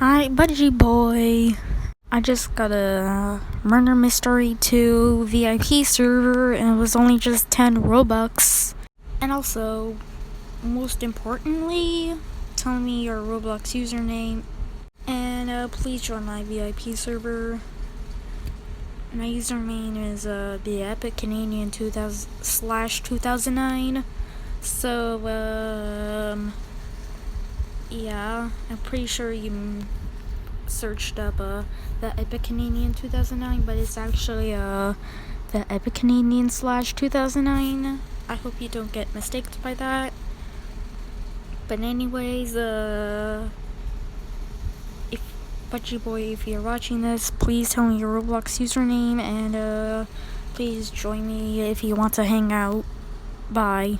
Hi, Budgie Boy. I just got a Murder Mystery 2 VIP server and it was only just 10 Robux. And also, most importantly, tell me your Roblox username and please join my VIP server. My username is the Epic Canadian 2000/2009. So yeah, I'm pretty sure you searched up the Epic Canadian 2009, but it's actually the Epic Canadian /2009. I hope you don't get mistaken by that. But anyways, if Budgie Boy, if you're watching this, please tell me your Roblox username and please join me if you want to hang out. Bye.